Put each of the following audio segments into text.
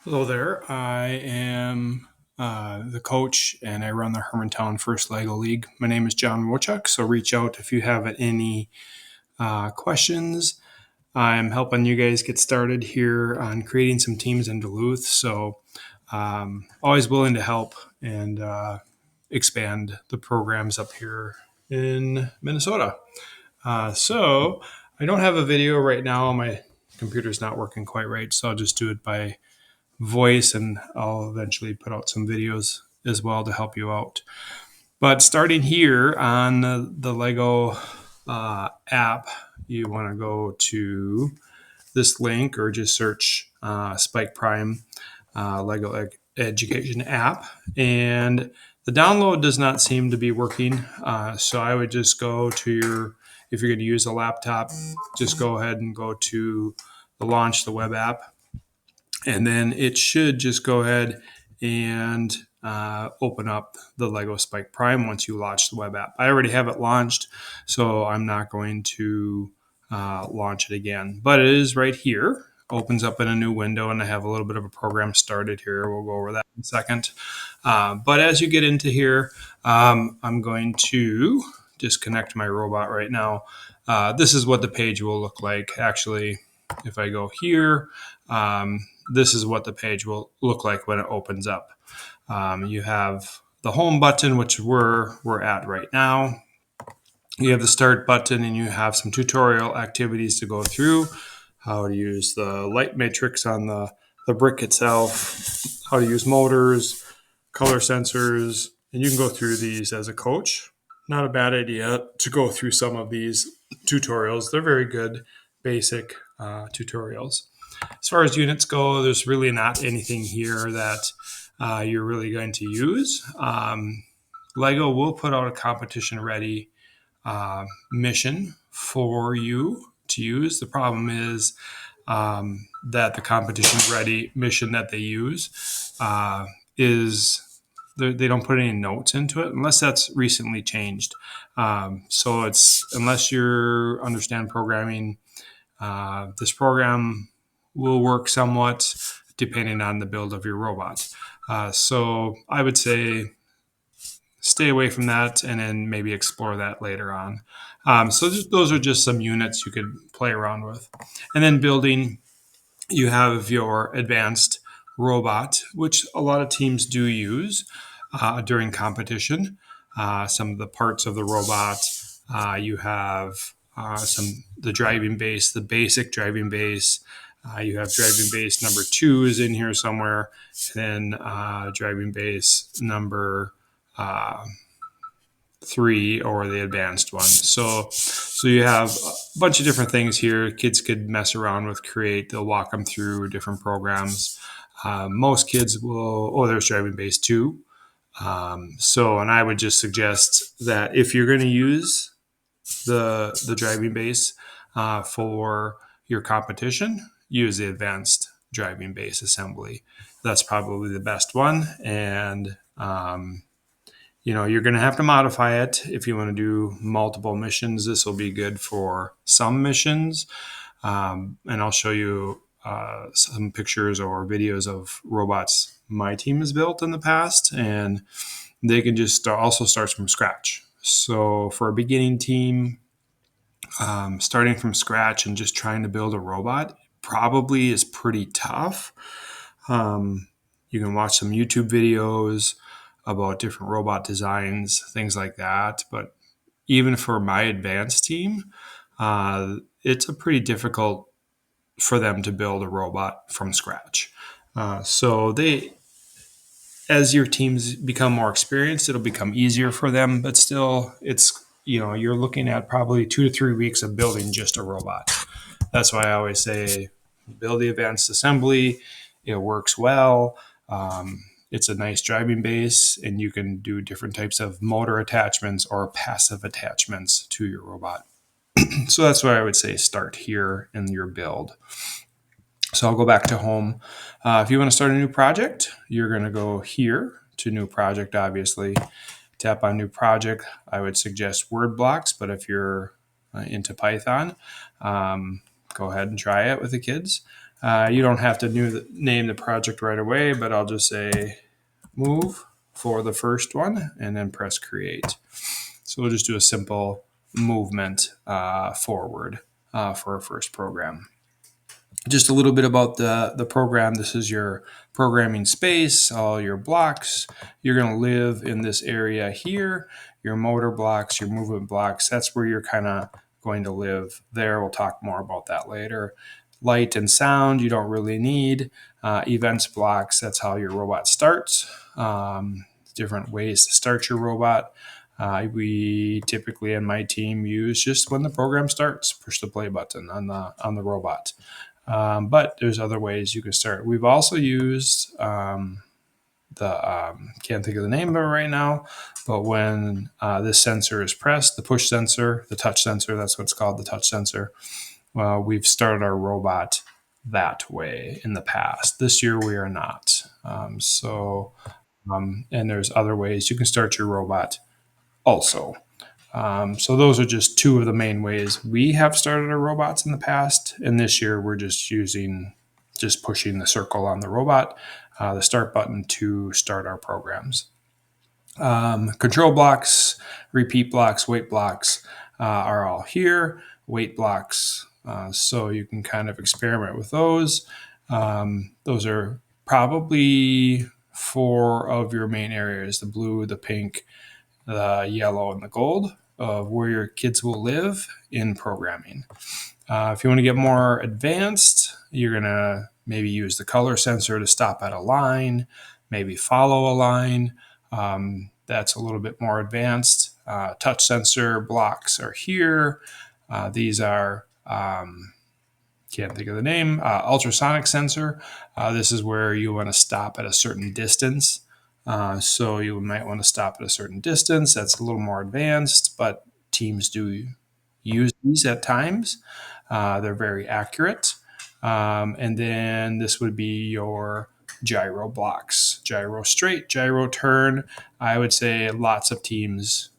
Hello there. I am the coach and I run the Hermantown First Lego League. My name is John Wochuk, so reach out if you have any questions. I'm helping you guys get started here on creating some teams in Duluth, so always willing to help and expand the programs up here in Minnesota. So I don't have a video right now. My computer's not working quite right, so I'll just do it by voice, and I'll eventually put out some videos as well to help you out. But starting here on the Lego app, you want to go to this link or just search Spike Prime Lego Education app. And the download does not seem to be working. So I would just go to if you're going to use a laptop, just go ahead and go to the launch the web app, and then it should just go ahead and open up the Lego Spike Prime once you launch the web app. I already have it launched, so I'm not going to launch it again. But it is right here. Opens up in a new window, and I have a little bit of a program started here. We'll go over that in a second. But as you get into here, I'm going to disconnect my robot right now. This is what the page will look like. Actually, if I go here, this is what the page will look like when it opens up. You have the home button, which we're at right now. You have the start button, and you have some tutorial activities to go through. How to use the light matrix on the brick itself, how to use motors, color sensors, and you can go through these as a coach. Not a bad idea to go through some of these tutorials. They're very good, basic tutorials. As far as units go, there's really not anything here that you're really going to use. Lego will put out a competition ready mission for you to use. The problem is that the competition ready mission that they use is they don't put any notes into it unless that's recently changed. So it's unless you understand programming, this program will work somewhat depending on the build of your robot. So I would say stay away from that and then maybe explore that later on. Those are just some units you could play around with. And then building, you have your advanced robot, which a lot of teams do use during competition. Some of the parts of the robot, you have the driving base, the basic driving base. You have driving base number 2 is in here somewhere, and then driving base number 3 or the advanced one. So you have a bunch of different things here. Kids could mess around with, create. They'll walk them through different programs. Most kids will. Oh, there's driving base 2. And I would just suggest that if you're going to use the driving base for your competition, use the advanced driving base assembly. That's probably the best one, and you're going to have to modify it if you want to do multiple missions. This will be good for some missions, and I'll show you some pictures or videos of robots my team has built in the past, and they can just also start from scratch. So for a beginning team, starting from scratch and just trying to build a robot probably is pretty tough. You can watch some YouTube videos about different robot designs, things like that. But even for my advanced team, it's a pretty difficult for them to build a robot from scratch. As your teams become more experienced, it'll become easier for them. But still, you're looking at probably 2 to 3 weeks of building just a robot. That's why I always say build the advanced assembly. It works well. It's a nice driving base, and you can do different types of motor attachments or passive attachments to your robot. So that's why I would say start here in your build. So I'll go back to home. If you want to start a new project, you're going to go here to new project, obviously. Tap on new project. I would suggest word blocks, but if you're into Python, go ahead and try it with the kids. You don't have to name the project right away, but I'll just say move for the first one and then press create. So we'll just do a simple movement forward for our first program. Just a little bit about the program. This is your programming space, all your blocks. You're going to live in this area here, your motor blocks, your movement blocks. That's where you're kind of going to live there. We'll talk more about that later. Light and sound, you don't really need. Events blocks, that's how your robot starts. Different ways to start your robot. We typically in my team use just when the program starts, push the play button on the robot. But there's other ways you can start. We've also used can't think of the name of it right now, but when this sensor is pressed, the push sensor, the touch sensor, that's what's called, the touch sensor. We've started our robot that way in the past. This year we are not. And there's other ways you can start your robot also. So those are just two of the main ways we have started our robots in the past. And this year we're just pushing the circle on the robot, the start button to start our programs. Control blocks, repeat blocks, wait blocks are all here. Wait blocks, so you can kind of experiment with those. Those are probably 4 of your main areas: the blue, the pink, the yellow, and the gold of where your kids will live in programming. If you want to get more advanced, you're going to maybe use the color sensor to stop at a line, maybe follow a line. That's a little bit more advanced. Touch sensor blocks are here. These are, can't think of the name, ultrasonic sensor. This is where you want to stop at a certain distance. So you might want to stop at a certain distance. That's a little more advanced, but teams do use these at times. They're very accurate. And then this would be your gyro blocks: gyro straight, gyro turn. I would say lots of teams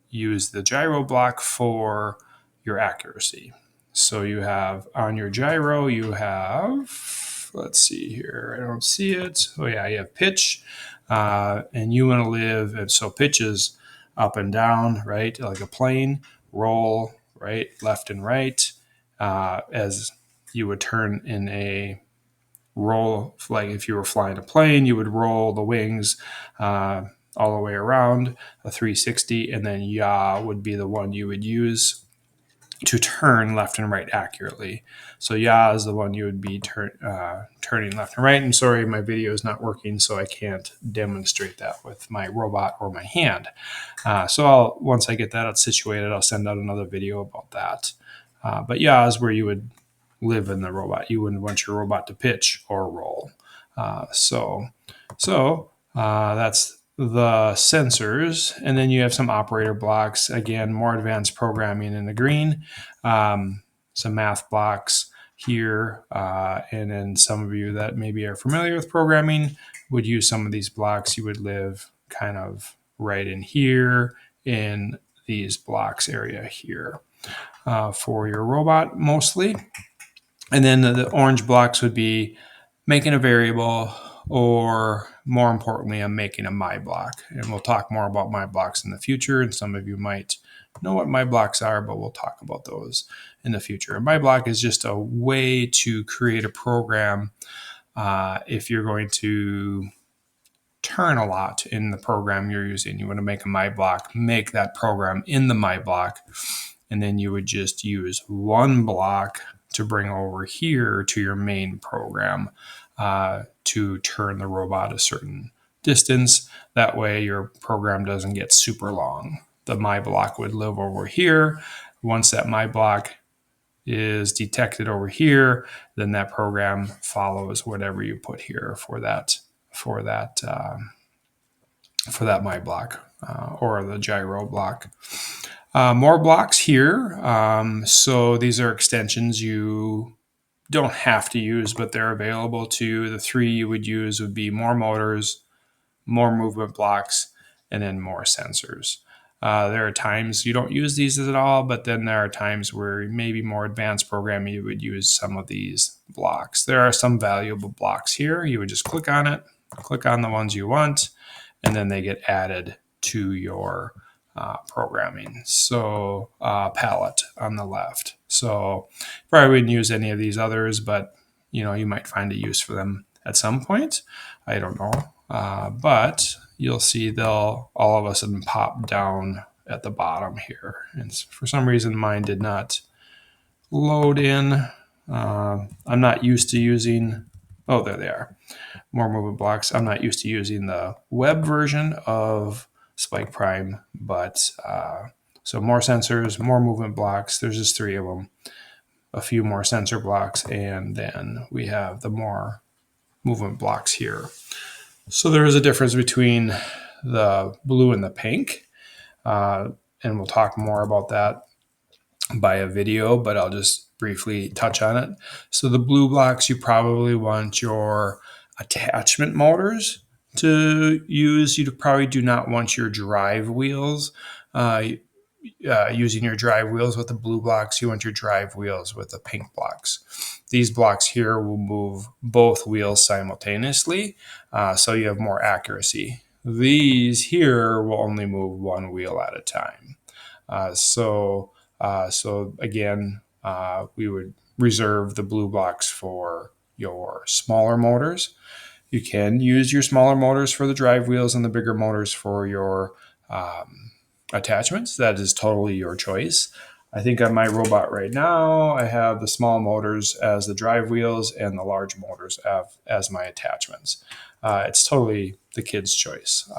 use the gyro block for your accuracy. So you have on your gyro, you have, let's see here, I don't see it. Oh yeah, you have pitch, and you want to live, and so pitch is up and down, right? Like a plane, roll, right? Left and right, as you would turn in a roll. Like if you were flying a plane, you would roll the wings all the way around a 360, and then yaw would be the one you would use to turn left and right accurately. So yaw is the one you would be turning left and right. And sorry, my video is not working, so I can't demonstrate that with my robot or my hand. So once I get that situated, I'll send out another video about that. But yaw is where you would live in the robot. You wouldn't want your robot to pitch or roll. So that's the sensors. And then you have some operator blocks. Again, more advanced programming in the green. Some math blocks here. And then some of you that maybe are familiar with programming would use some of these blocks. You would live kind of right in here in these blocks area here for your robot mostly. And then the orange blocks would be making a variable, or more importantly, I'm making a my block. And we'll talk more about my blocks in the future. And some of you might know what my blocks are, but we'll talk about those in the future. And my block is just a way to create a program if you're going to turn a lot in the program you're using. You want to make a my block, make that program in the my block, and then you would just use one block to bring over here to your main program to turn the robot a certain distance. That way your program doesn't get super long. The my block would live over here. Once that my block is detected over here, then that program follows whatever you put here for that my block or the gyro block. More blocks here. So these are extensions you don't have to use, but they're available to you. The 3 you would use would be more motors, more movement blocks, and then more sensors. There are times you don't use these at all, but then there are times where maybe more advanced programming, you would use some of these blocks. There are some valuable blocks here. You would just click on it, click on the ones you want, and then they get added to your programming. So palette on the left. So probably wouldn't use any of these others, but you might find a use for them at some point. I don't know. But you'll see they'll all of a sudden pop down at the bottom here. And for some reason, mine did not load in. I'm not used to using, oh, there they are. More movement blocks. I'm not used to using the web version of Spike Prime, but so more sensors, more movement blocks. There's just 3 of them. A few more sensor blocks, and then we have the more movement blocks here. So there is a difference between the blue and the pink, and we'll talk more about that by a video, but I'll just briefly touch on it. So the blue blocks, you probably want your attachment motors to use. You probably do not want your drive wheels. Using your drive wheels with the blue blocks, you want your drive wheels with the pink blocks. These blocks here will move both wheels simultaneously, so you have more accuracy. These here will only move one wheel at a time. So again, we would reserve the blue blocks for your smaller motors. You can use your smaller motors for the drive wheels and the bigger motors for your attachments. That is totally your choice. I think on my robot right now, I have the small motors as the drive wheels and the large motors as my attachments. It's totally the kid's choice.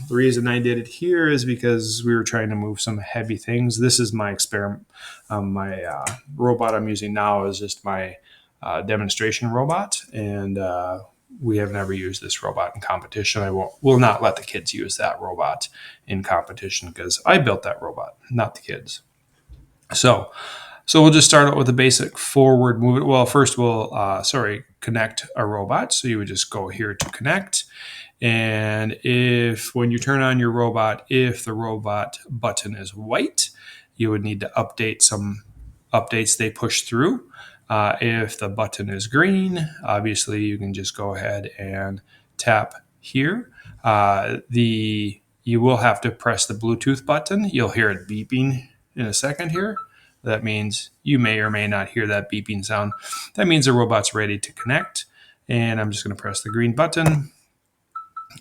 The reason I did it here is because we were trying to move some heavy things. This is my experiment. My robot I'm using now is just my demonstration robot, and we have never used this robot in competition. I will not let the kids use that robot in competition because I built that robot, not the kids. So we'll just start out with a basic forward movement. Well, first we'll connect a robot. So you would just go here to connect. And when you turn on your robot, if the robot button is white, you would need to update some updates they push through. If the button is green, obviously you can just go ahead and tap here. You will have to press the Bluetooth button. You'll hear it beeping in a second here. That means you may or may not hear that beeping sound. That means the robot's ready to connect. And I'm just going to press the green button.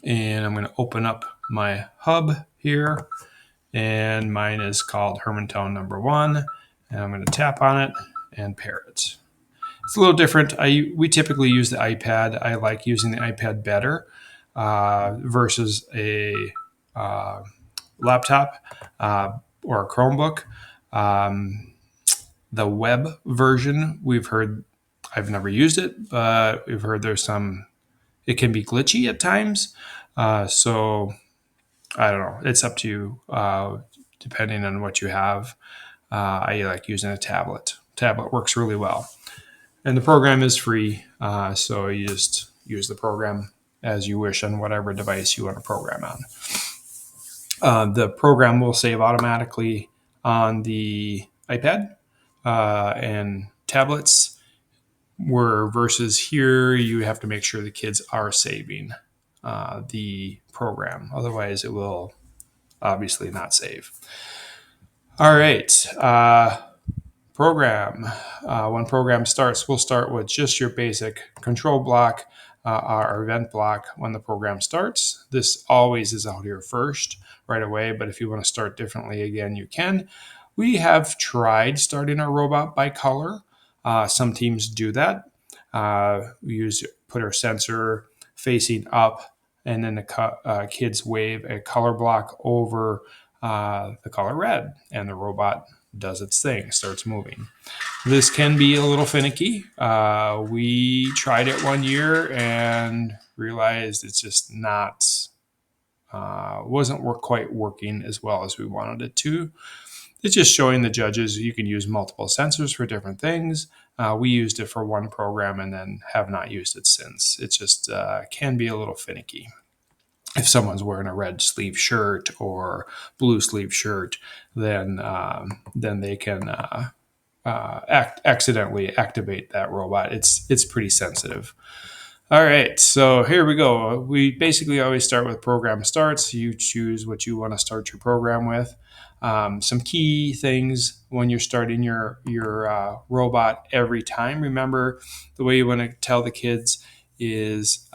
And I'm going to open up my hub here. And mine is called Hermantown number 1. And I'm going to tap on it and pair it. It's a little different. We typically use the iPad. I like using the iPad better versus a laptop or a Chromebook. The web version, I've never used it, but we've heard it can be glitchy at times. So I don't know. It's up to you, depending on what you have. I like using a tablet. Tablet works really well. And the program is free, so you just use the program as you wish on whatever device you want to program on. The program will save automatically on the iPad and tablets, versus here you have to make sure the kids are saving the program. Otherwise, it will obviously not save. All right. Program. When program starts, we'll start with just your basic control block, our event block when the program starts. This always is out here first right away, but if you want to start differently again, you can. We have tried starting our robot by color. Some teams do that. We put our sensor facing up, and then the kids wave a color block over the color red, and the robot does its thing, starts moving. This can be a little finicky. We tried it one year and realized it's just wasn't quite working as well as we wanted it to. It's just showing the judges you can use multiple sensors for different things. We used it for one program and then have not used it since. It just can be a little finicky. if someone's wearing a red sleeve shirt or blue sleeve shirt, then they can accidentally activate that robot. It's pretty sensitive. All right, so here we go. We basically always start with program starts. You choose what you want to start your program with. Some key things when you're starting your robot every time. Remember, the way you want to tell the kids is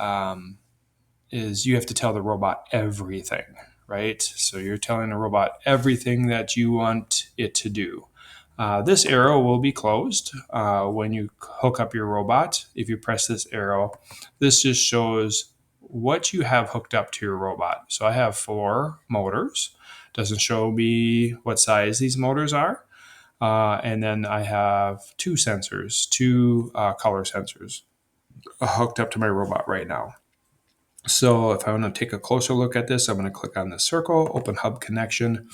you have to tell the robot everything, right? So you're telling the robot everything that you want it to do. This arrow will be closed when you hook up your robot. If you press this arrow, this just shows what you have hooked up to your robot. So I have 4 motors. Doesn't show me what size these motors are. And then I have 2 sensors, 2 color sensors hooked up to my robot right now. So if I want to take a closer look at this, I'm going to click on the circle, open hub connection,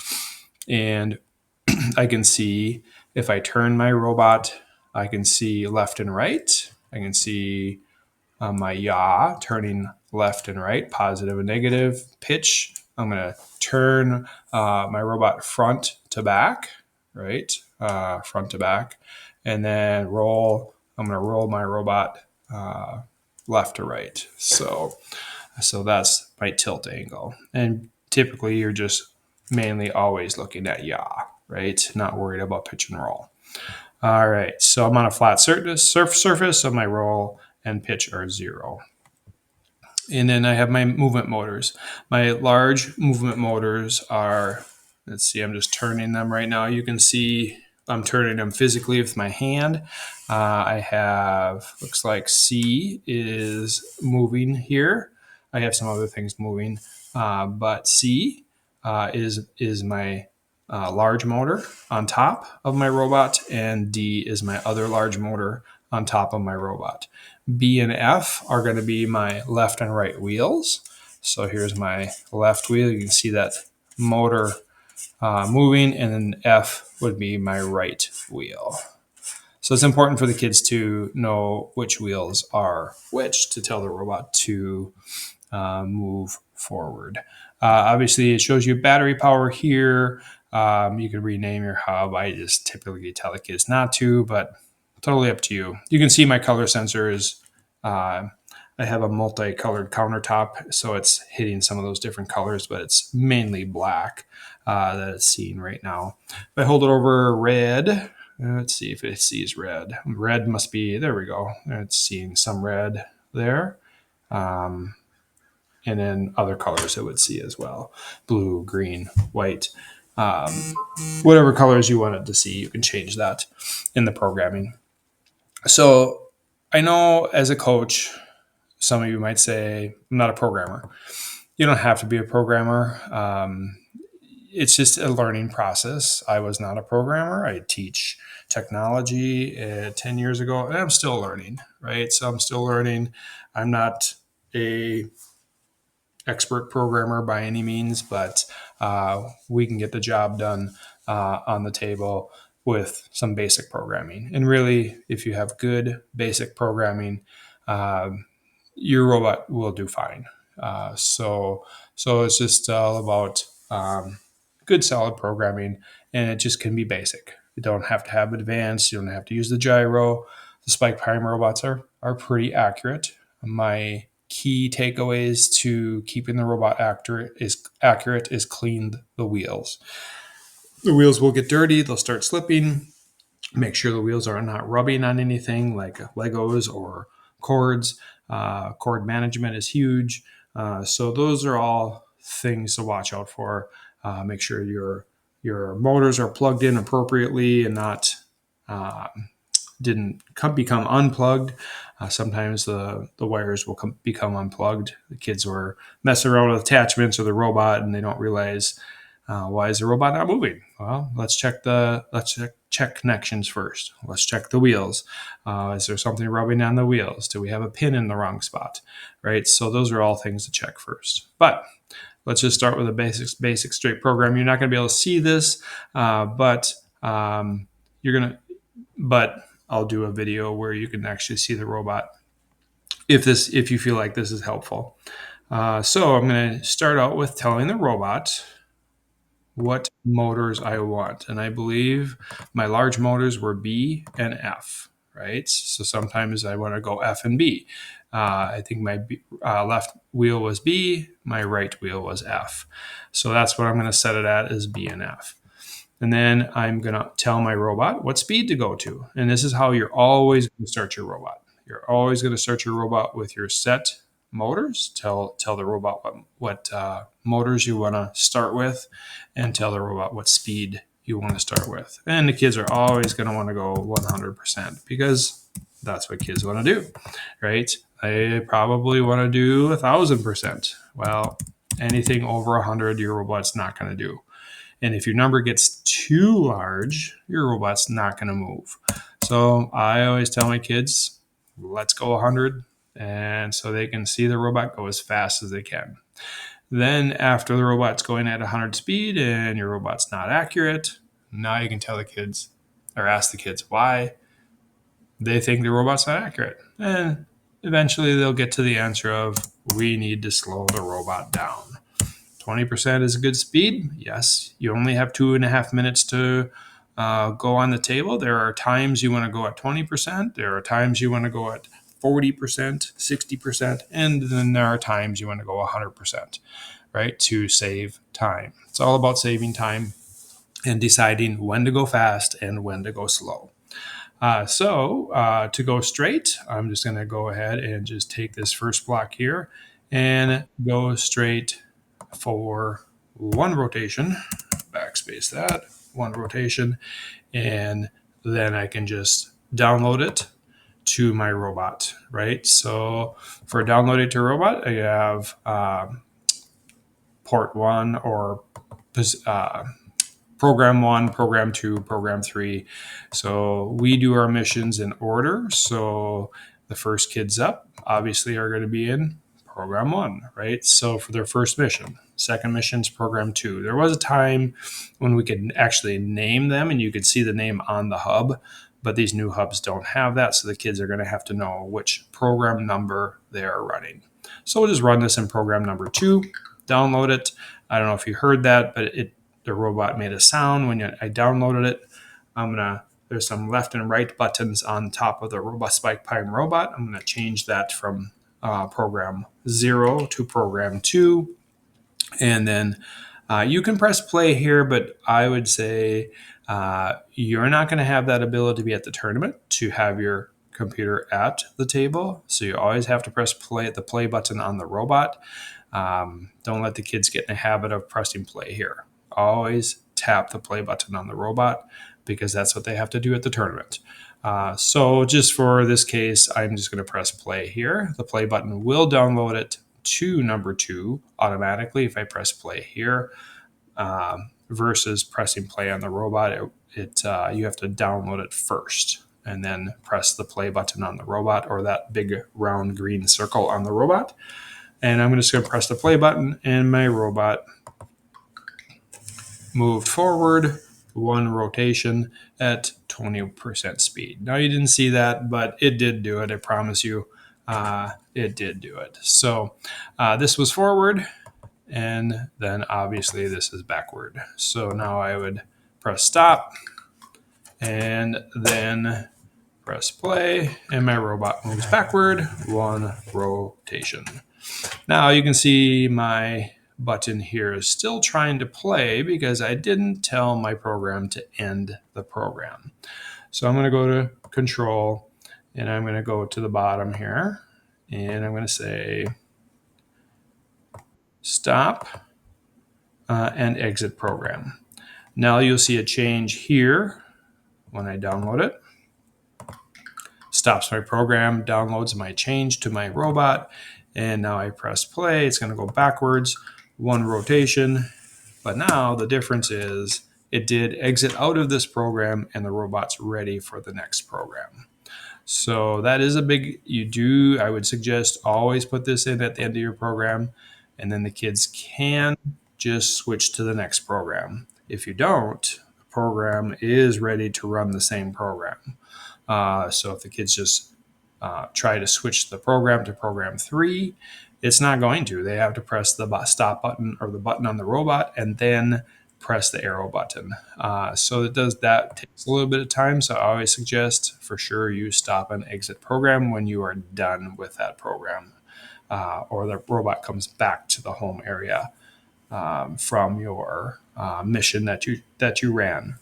and I can see if I turn my robot, I can see left and right. I can see my yaw turning left and right, positive and negative pitch. I'm going to turn my robot front to back, right? Front to back. And then roll. I'm going to roll my robot left to right. So that's my tilt angle. And typically you're just mainly always looking at yaw, right? Not worried about pitch and roll. All right, so I'm on a flat surface, so my roll and pitch are 0. And then I have my movement motors. My large movement motors are, let's see, I'm just turning them right now. You can see I'm turning them physically with my hand. I have, looks like C is moving here. I have some other things moving, but C is my large motor on top of my robot, and D is my other large motor on top of my robot. B and F are going to be my left and right wheels. So here's my left wheel. You can see that motor moving, and then F would be my right wheel. So it's important for the kids to know which wheels are which to tell the robot to move forward. Obviously, it shows you battery power here. You can rename your hub. I just typically tell the kids not to, but totally up to you. You can see my color sensors. I have a multicolored countertop, so it's hitting some of those different colors, but it's mainly black that it's seeing right now. If I hold it over red, let's see if it sees red. Red must be, there we go. It's seeing some red there. And then other colors it would see as well. Blue, green, white, whatever colors you want it to see, you can change that in the programming. So I know as a coach, some of you might say, I'm not a programmer. You don't have to be a programmer. It's just a learning process. I was not a programmer. I teach technology 10 years ago, and I'm still learning, right? So I'm still learning. I'm not a expert programmer by any means, but we can get the job done on the table with some basic programming. And really, if you have good basic programming, your robot will do fine. So it's just all about good, solid programming, and it just can be basic. You don't have to have advanced. You don't have to use the gyro. The spike prime robots are pretty accurate. My key takeaways to keeping the robot accurate is clean the wheels. The wheels will get dirty. They'll start slipping. Make sure the wheels are not rubbing on anything like Legos or cords. Cord management is huge. So those are all things to watch out for. Make sure your motors are plugged in appropriately and not didn't become unplugged. Sometimes the wires will become unplugged. The kids were messing around with attachments or the robot, and they don't realize why is the robot not moving. Well, let's check connections first. Let's check the wheels. Is there something rubbing on the wheels? Do we have a pin in the wrong spot? Right. So those are all things to check first. But let's just start with a basic straight program. You're not going to be able to see this, but you're gonna. But I'll do a video where you can actually see the robot if you feel like this is helpful. So I'm going to start out with telling the robot what motors I want. And I believe my large motors were B and F, right? So sometimes I want to go F and B. I think my left wheel was B, my right wheel was F. So that's what I'm going to set it at, is B and F. And then I'm going to tell my robot what speed to go to. And this is how you're always going to start your robot. You're always going to start your robot with your set motors. Tell the robot what motors you want to start with, and tell the robot what speed you want to start with. And the kids are always going to want to go 100% because that's what kids want to do, right? They probably want to do 1,000%. Well, anything over 100, your robot's not going to do. And if your number gets too large, your robot's not going to move. So I always tell my kids, let's go 100. And so they can see the robot go as fast as they can. Then, after the robot's going at 100 speed and your robot's not accurate, now you can tell the kids or ask the kids why they think the robot's not accurate. And eventually they'll get to the answer of, we need to slow the robot down. 20% is a good speed. Yes, you only have 2.5 minutes to go on the table. There are times you want to go at 20%. There are times you want to go at 40%, 60%, and then there are times you want to go 100%, right? To save time. It's all about saving time and deciding when to go fast and when to go slow. So to go straight, I'm just going to go ahead and just take this first block here and go straight for one rotation, backspace that, one rotation, and then I can just download it to my robot, right? So for downloading to robot, I have port 1 or program 1, program 2, program 3. So we do our missions in order. So the first kids up obviously are going to be in program 1, right? So for their first mission. Second mission's program 2. There was a time when we could actually name them and you could see the name on the hub, but these new hubs don't have that. So the kids are going to have to know which program number they are running. So we'll just run this in program number 2, download it. I don't know if you heard that, but the robot made a sound when I downloaded it. There's some left and right buttons on top of the Robot Spike Prime robot. I'm going to change that from program 0 to program 2. And then you can press play here, but I would say you're not going to have that ability to be at the tournament to have your computer at the table. So you always have to press play at the play button on the robot. Don't let the kids get in the habit of pressing play here. Always tap the play button on the robot because that's what they have to do at the tournament. So just for this case, I'm just going to press play here. The play button will download it to number 2 automatically if I press play here, versus pressing play on the robot. You have to download it first and then press the play button on the robot, or that big round green circle on the robot. And I'm just going to press the play button and my robot moved forward one rotation at 20% speed. Now you didn't see that, but it did do it. I promise you, it did do it. So this was forward, and then obviously this is backward. So now I would press stop and then press play, and my robot moves backward one rotation. Now you can see my button here is still trying to play because I didn't tell my program to end the program. So I'm going to go to control and I'm going to go to the bottom here and I'm going to say stop and exit program. Now you'll see a change here when I download it. Stops my program, downloads my change to my robot, and now I press play. It's going to go backwards one rotation, but now the difference is it did exit out of this program and the robot's ready for the next program. So that is a big, I would suggest always put this in at the end of your program, and then the kids can just switch to the next program. If you don't, the program is ready to run the same program. So if the kids just try to switch the program to program 3, it's not going to. They have to press the stop button or the button on the robot and then press the arrow button. So that takes a little bit of time. So I always suggest for sure you stop and exit program when you are done with that program, or the robot comes back to the home area from your mission that you ran.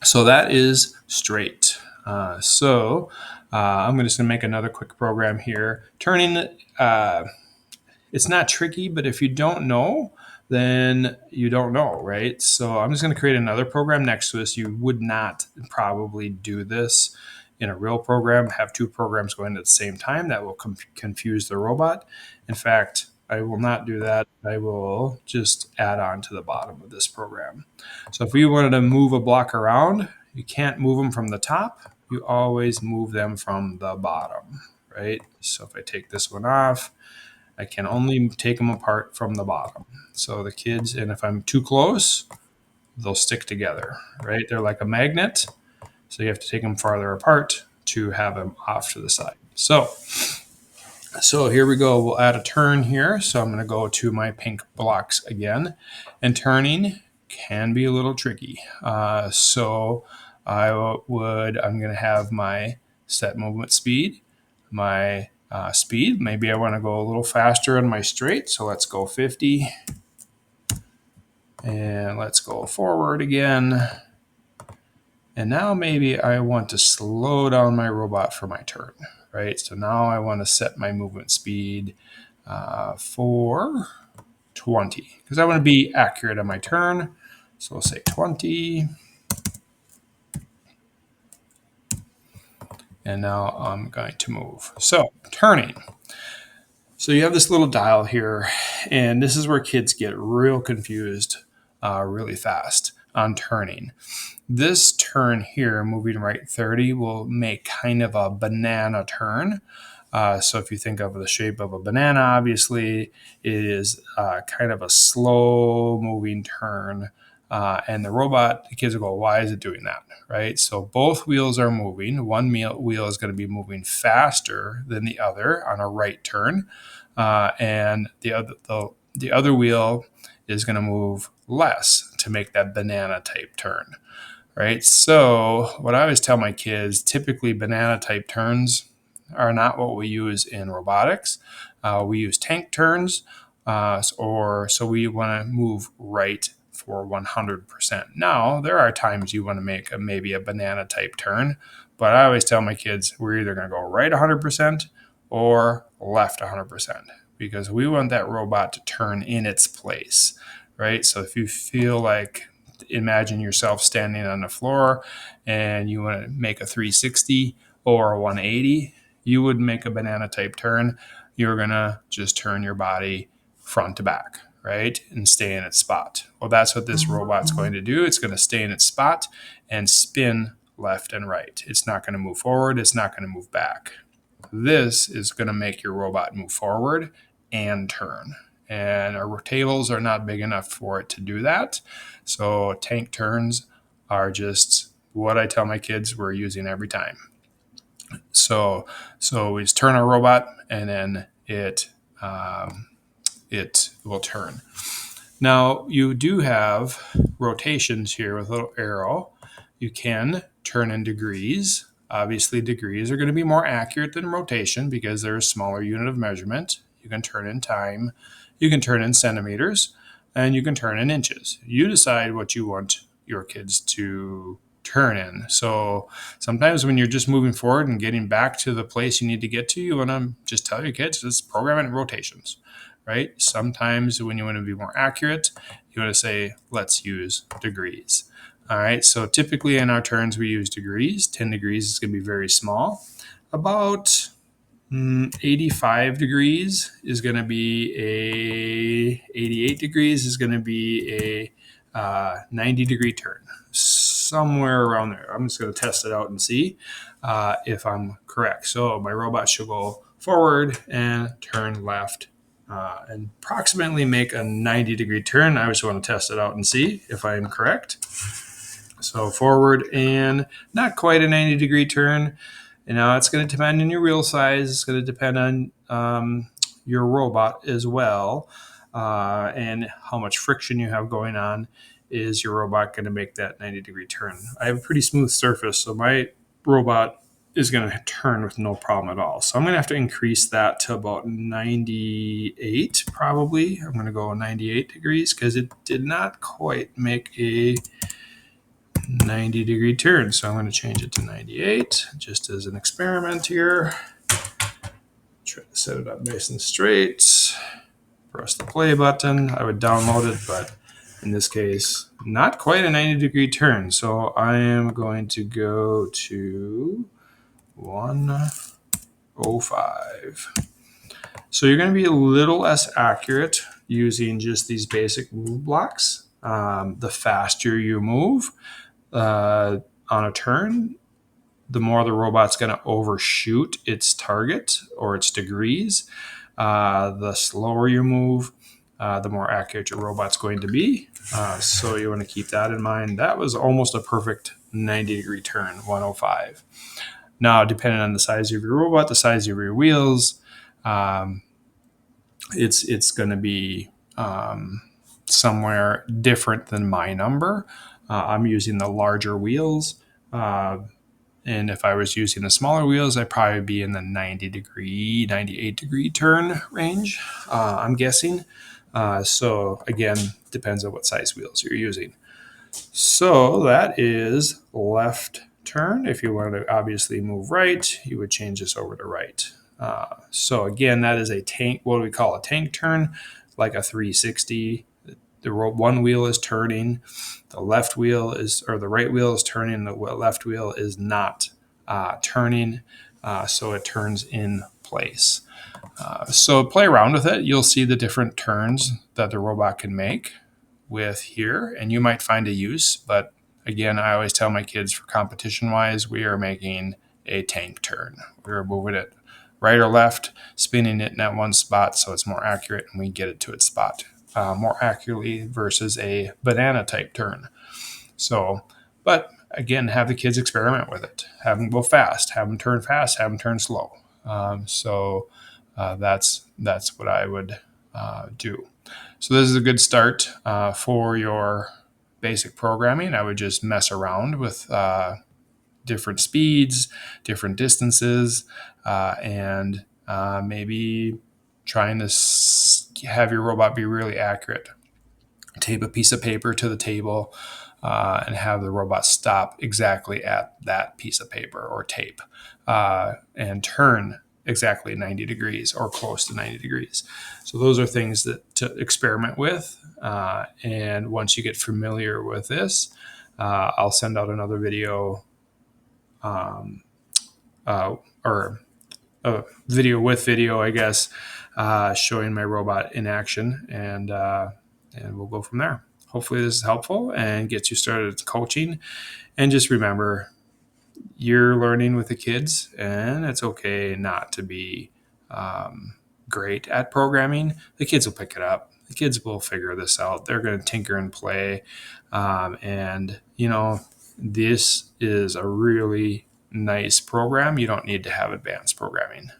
So that is straight. I'm just going to make another quick program here. Turning, it's not tricky, but if you don't know, then you don't know, right? So I'm just going to create another program next to this. You would not probably do this in a real program, have two programs going at the same time. That will confuse the robot. In fact, I will not do that. I will just add on to the bottom of this program. So if we wanted to move a block around, you can't move them from the top. You always move them from the bottom, right? So if I take this one off, I can only take them apart from the bottom. So the kids, and if I'm too close, they'll stick together, right? They're like a magnet. So you have to take them farther apart to have them off to the side. So here we go. We'll add a turn here. So I'm going to go to my pink blocks again. And turning can be a little tricky. I'm going to have my set movement speed, my speed. Maybe I want to go a little faster on my straight. So let's go 50. And let's go forward again. And now maybe I want to slow down my robot for my turn, right? So now I want to set my movement speed for 20 because I want to be accurate on my turn. So we'll say 20. And now I'm going to move. So turning. So you have this little dial here, and this is where kids get real confused really fast on turning. This turn here, moving right 30, will make kind of a banana turn. So if you think of the shape of a banana, obviously it is kind of a slow moving turn. And the kids will go, why is it doing that? Right? So both wheels are moving. One wheel is going to be moving faster than the other on a right turn. And the other wheel is going to move less to make that banana type turn. Right? So what I always tell my kids, typically banana type turns are not what we use in robotics. We use tank turns, so we want to move right for 100%. Now, there are times you want to make maybe a banana type turn, but I always tell my kids we're either going to go right 100% or left 100% because we want that robot to turn in its place, right? So if you feel like, imagine yourself standing on the floor and you want to make a 360 or a 180, you would make a banana type turn. You're going to just turn your body front to back, right? And stay in its spot. Well, that's what this robot's going to do. It's going to stay in its spot and spin left and right. It's not going to move forward. It's not going to move back. This is going to make your robot move forward and turn. And our tables are not big enough for it to do that. So tank turns are just what I tell my kids we're using every time. So we just turn our robot and then it will turn. Now you do have rotations here with a little arrow. You can turn in degrees. Obviously, degrees are going to be more accurate than rotation because they're a smaller unit of measurement. You can turn in time. You can turn in centimeters, and you can turn in inches. You decide what you want your kids to turn in. So sometimes when you're just moving forward and getting back to the place you need to get to, you want to just tell your kids, let's program it in rotations, right? Sometimes when you want to be more accurate, you want to say, let's use degrees. All right, so typically in our turns, we use degrees. 10 degrees is going to be very small. About 85 degrees is going to be 88 degrees is going to be a 90 degree turn, somewhere around there. I'm just going to test it out and see if I'm correct. So my robot should go forward and turn left and approximately make a 90 degree turn. I just want to test it out and see if I am correct. So forward and not quite a 90 degree turn. And now it's going to depend on your wheel size. It's going to depend on your robot as well, and how much friction you have going on. Is your robot going to make that 90-degree turn? I have a pretty smooth surface, so my robot is going to turn with no problem at all. So I'm going to have to increase that to about 98 probably. I'm going to go 98 degrees because it did not quite make a 90-degree turn. So I'm going to change it to 98 just as an experiment here. Try to set it up nice and straight. Press the play button. I would download it, but in this case, not quite a 90-degree turn. So I am going to go to 105. So you're going to be a little less accurate using just these basic move blocks. The faster you move on a turn, the more the robot's going to overshoot its target or its degrees. The slower you move, the more accurate your robot's going to be. So you want to keep that in mind. That was almost a perfect 90-degree turn, 105. Now, depending on the size of your robot, the size of your wheels, it's going to be somewhere different than my number. I'm using the larger wheels. And if I was using the smaller wheels, I'd probably be in the 90-degree, 98-degree turn range, I'm guessing. So again, depends on what size wheels you're using. So that is left turn. If you want to obviously move right, you would change this over to right. So again, that is a tank, what do we call a tank turn, like a 360. The one wheel is turning, the left wheel is, or the right wheel is turning, the left wheel is not turning, so it turns in place. So play around with it. You'll see the different turns that the robot can make with here, and you might find a use. But again, I always tell my kids, for competition wise, we are making a tank turn. We're moving it right or left, spinning it in that one spot so it's more accurate and we get it to its spot more accurately versus a banana type turn. So, but again, have the kids experiment with it. Have them go fast, have them turn fast, have them turn slow. That's what I would do. So this is a good start for your basic programming. I would just mess around with different speeds, different distances, and maybe trying to have your robot be really accurate. Tape a piece of paper to the table and have the robot stop exactly at that piece of paper or tape and turn exactly 90 degrees or close to 90 degrees. So those are things that to experiment with. And once you get familiar with this, I'll send out another video or a video with video, I guess, showing my robot in action, and we'll go from there. Hopefully this is helpful and gets you started coaching. And just remember, you're learning with the kids, and it's okay not to be great at programming. The kids will pick it up. The kids will figure this out. They're going to tinker and play. And, you know, this is a really nice program. You don't need to have advanced programming.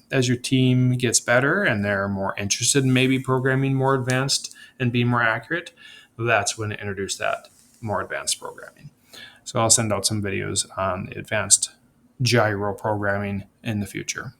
As your team gets better and they're more interested in maybe programming more advanced and being more accurate, that's when to introduce that more advanced programming. So I'll send out some videos on advanced gyro programming in the future.